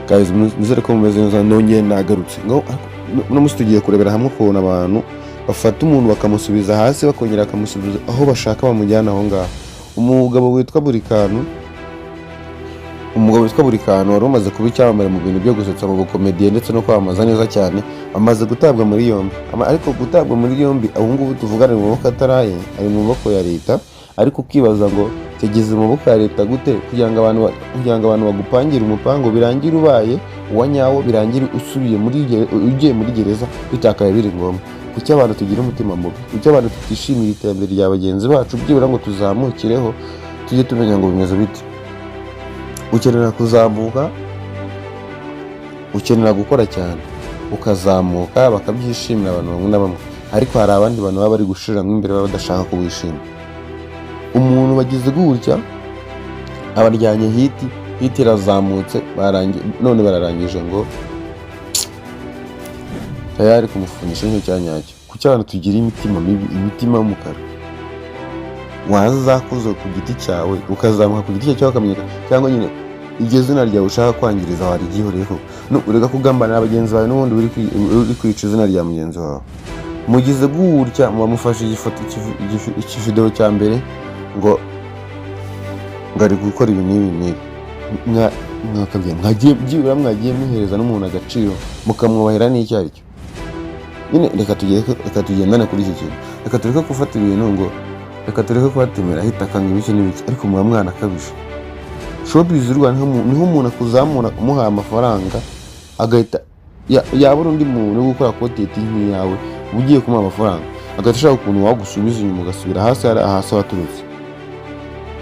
guys, nizere ko mumeze neza. Nongeye nagarutse ngo no mustugiye kurebera hamwe ukuntu abantu bafata umuntu bakamusubiza hasi bakongera bakamusubiza aho bashaka bamujyana aho ngaho. Umugabo witwa Burikano wari umaze kuba icyamamare mu bintu byo gusetsa mu bukomediye ndetse no kwamamaza neza cyane, amaze gutabwa muri yombi. Ariko gutabwa muri yombi aho ngubu tuvugana mu maboko ataraye, ari mu maboko ya leta. Ariko ukibaza ngo tegeze mu maboko ya leta gute kugira ngo abantu bagupangire umupango birangira ubaye uwa nyawo, birangira ugiye muri gereza bitakaye biri ngombwa. Kuki abantu tugira umutima mubi? Kuki abantu tutishimira iterambere rya bagenzi bacu byibura ngo tuzamukireho, tujye tumenya ngo bimeze bite? Ukenera kuzamuka, ukenera gukora cyane ukazamuka, bakabyishimira abantu bamwe na bamwe. Ariko hari abandi bantu baba bari gushiramo imbere baba badashaka kubishima. Umuntu bagize gutya abaryanye hiti irazamutse, none bararangije ngo tayari kumufunisha nicyo cyanyacyo. Kuki abantu tugira imitima mibi, imitima y'umukara? Wazakuze ku giti cyawe ukazamuka ku giti cyawe ukamenyeka, cyangwa nyine iryo zina ryawe ushaka kwangiriza warigihoreho, ureka kugambana abagenzi bawe n'ubundi uri kwica izina rya mugenzi wawe. Mugize gutya mumufashe ikivideo cya mbere ngo ari gukora ibi n'ibi mwakabye byibura mwagiye muhereza n'umuntu agaciro mukamwubahira n'icyo ari cyo. Nyine reka tugendane kuri iki kintu. Reka tureke gufata ibintu ngo reka tureke kubatemera ahita akanga ibiki n'ibiki, ariko muba mwana akabije. Showbiz Rwanda niho umuntu akuzamura umuha amafaranga agahita yabura undi muntu wo gukora content nk'iyawe ugiye kumuha amafaranga agahita ashaka ukuntu wagusubiza inyuma ugasubira hasi waturutse.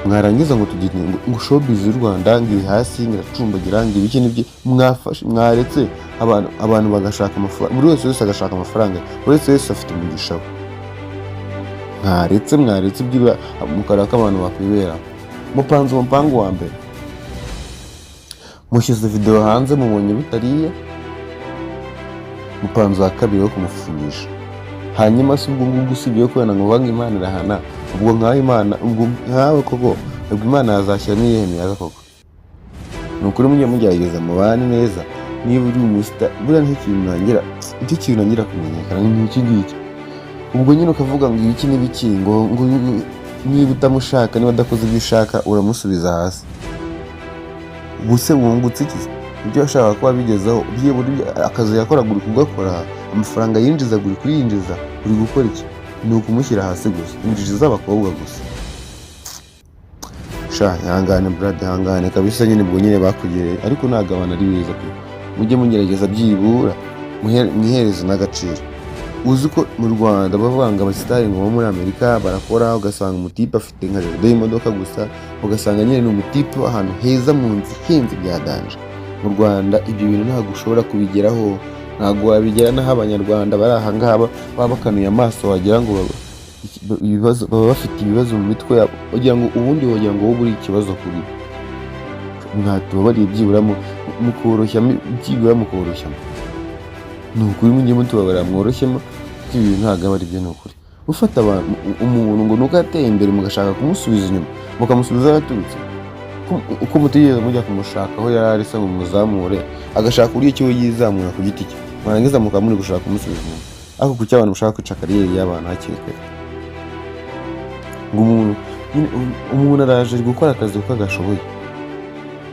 Mwarangiza ngo tugire ngo Showbiz Rwanda ngiye hasi ngiracumbagira ngiye ibiki n'ibyo mwafashe mwaretse abantu bagashaka amafaranga, buri wese agashaka amafaranga, buri wese afite umugisha we. Mwaretse byibura mukaraka abantu bakwibera. Mupanze umupango wa mbere, mushyize video hanze mubonye bitariye, mupanze wa kabiri wo kumufunisha. Hanyuma si ubwo ngubwo usibye ko ngo vanga Imana irahana, ubwo nkawe koko ubwo Imana yazashyiramo iyihe miyaga koko? Ni ukuri mugerageza mubane neza. Niba uri umusita buriya icyo kintu nangira kumenyekana n'iki ngiki, ubwo nyine ukavuga ngo ibiki n'ibiki, ngo niba utamushaka, niba adakoze ibyo ushaka uramusubiza hasi. Ubuse wungutse iki? Ibyo ashaka kuba bigezaho byibura akazi yakoraga uri kugakora, amafaranga yinjiza uri kuyinjiza, uri gukora iki? Ni ukumushyira hasi gusa, injiji z'abakobwa gusa. Ihangane brad, ihangane kabisa. Nyine ubwo nyine bakugereye, ariko ntabwo abantu ari beza pe. Mujye mugerageza byibura mwihereze n'agaciro. Uzi ko mu Rwanda bavanga abasitari ngo muri Amerika barakora, ugasanga umutipe afite nka jardin y'imodoka gusa, ugasanga nyine ni umutipe ahantu heza mu nzu henze bya danje. Mu Rwanda ibyo bintu ntabwo ushobora kubigeraho, ntabwo wabigera naho abanyarwanda bari aha ngaha baba bakanuye amaso wagira ngo baba bafite ibibazo mu mitwe yabo, wagira ngo ubundi wagira ngo wowe uri ikibazo kuri mwatubabariye byibura mukoroshya. Ni ukuri mujye mutubabarira mworoshyemo ibintu ntabwo aba ari byo. Ni ukuri ufata umuntu ngo nuko yateye imbere mugashaka kumusubiza inyuma, mukamusubiza yaturutse uko mutigeze mujya kumushaka aho yari ari se ngo muzamure, agashaka uburyo ki we yizamura ku giti cye, mwarangiza mukaba muri gushaka kumusubiza inyuma. Ariko kuki abantu mushaka kwica kariyeri y'abantu hakiri kare? Ngo umuntu araje gukora akazi uko agashoboye,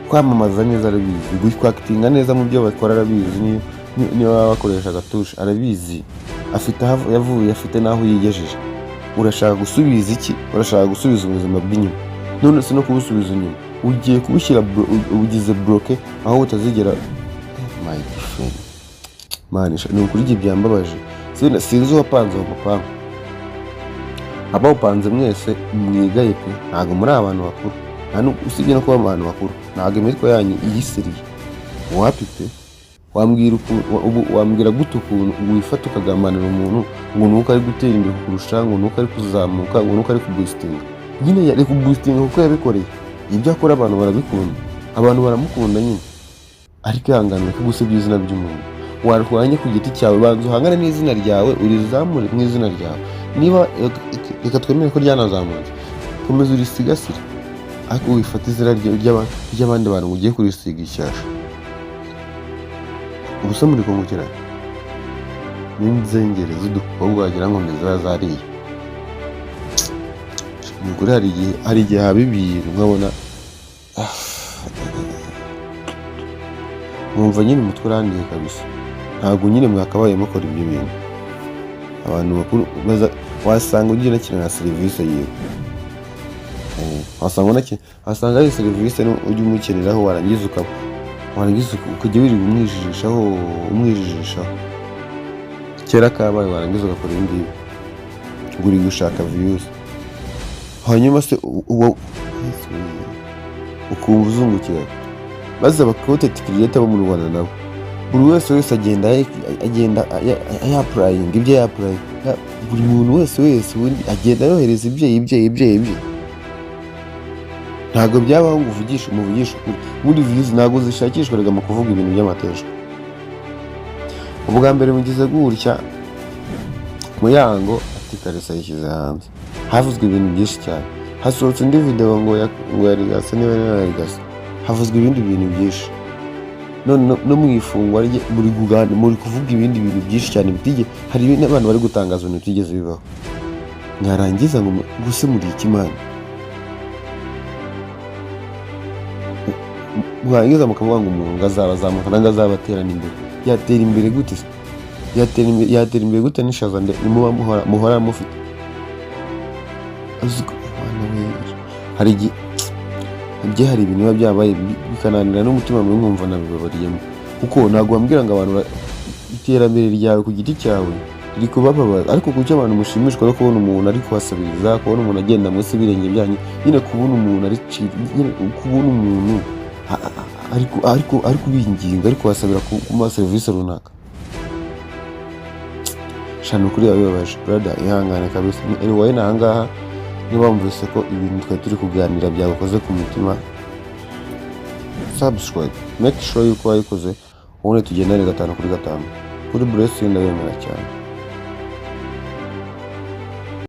kwamamaza neza arabizi, kwakitinga neza mu byo bakora arabizi, niyo baba bakoresha agatusha arabizi, afite aho yavuye, afite n'aho yigejeje. Urashaka gusubiza iki? Urashaka gusubiza ubuzima bw'inyuma. None se no kubusubiza inyuma ugiye kubushyira ugize bloke aho utazigera. My friend manisha, ni ukuri ibyo byambabaje. Sinzi uwapanze uwo mupango. Abawupanze mwese mwigaye pe, ntabwo muri abantu bakuru, usibye no kuba abantu bakuru, ntabwo imitwe yanyu iyisiriye. Wapi pe? Wambwira gute ukuntu wifata ukagambanira umuntu ngo nuko ari gutera imbere kurusha, ngo nuko ari kuzamuka, ngo nuko ari kuboostinga? Nyine yari kuboostinga kuko yabikoreye. Ibyo akora abantu barabikunda, abantu baramukunda nyine. Ariko ihangane ko gusebya izina ry'umuntu. Warwanye ku giti cyawe, banza uhangane n'izina ryawe, urizamure mu izina ryawe. Niba reka twemere ko ryanazamutse, komeza urisigasire. Ariko wifata izina ry'abandi bantu ugiye kurisiga ishyashya. ubuse muri kungukira n'inzengeri z'udukobwa wagira ngo niziba zariye. Ni ukuri hari igihe haba ibintu nkabona nkumva nyine umutwe urandiye kabisa. Ntabwo nyine mwakabaye mukora ibyo bintu. Abantu bakuru wasanga ugiye unakenera serivisi yiwe, wasanga ari serivisi ujya umukeneraho warangiza ukajya wirirwa umwijijishaho. Kera kabaye warangiza ugakora ibi ngibi ngo uri gushaka views, hanyuma se ukumva uzungukira. Maze abakontent creator bo mu Rwanda nabo buri wese agenda yapurayinga ibyo yapurayinga. Buri muntu wese agenda yohereza ibye. Ntabwo byabaho ngo umuvugishe ukuri. Muri views ntabwo zishakishwaga mu kuvuga ibintu by'amateshwa. Ubwa mbere mugize gutya Muyango ati Kalisa yishyize hanze, havuzwe ibintu byinshi cyane. Hasohotse indi video ngo yarigase niba yarigase, havuzwe ibindi bintu byinshi. No mu ifungwa rye muri kuvuga ibindi bintu byinshi cyane hari ibintu abantu bari gutangaza ibintu bitigeze bibaho. Mwarangiza ngo guse muri ikimana, mwarangiza mukavuga ngo umuntu azabazamuka nanga azabaterana imbere. Yatera imbere gute se? Yatera imbere gute nishaza muba muhora mufite? Aziko hari ibintu biba byabaye bikananira n'umutima muri mwumva nabibabariyemo. Kuko ntabwo wambwira ngo abantu iterambere ryawe ku giti cyawe riri kubababaza, ariko kuki abantu mushimishwa no kubona umuntu ari kubasabiriza, kubona umuntu agenda munsi y'ibirenge byanyu, nyine kubona umuntu ari kubinginga, ari kubasabira kumuha serivisi runaka. Shana ukuri yabibabaje brother, ihangane kabisa. Anyway, nahangaha niba wumvise ko ibintu twari turi kuganira byagukoze ku mutima, subscribe, make sure yuko wayikoze, ubundi tugendane 5 kuri 5. Kuri bless you, ndabemera cyane.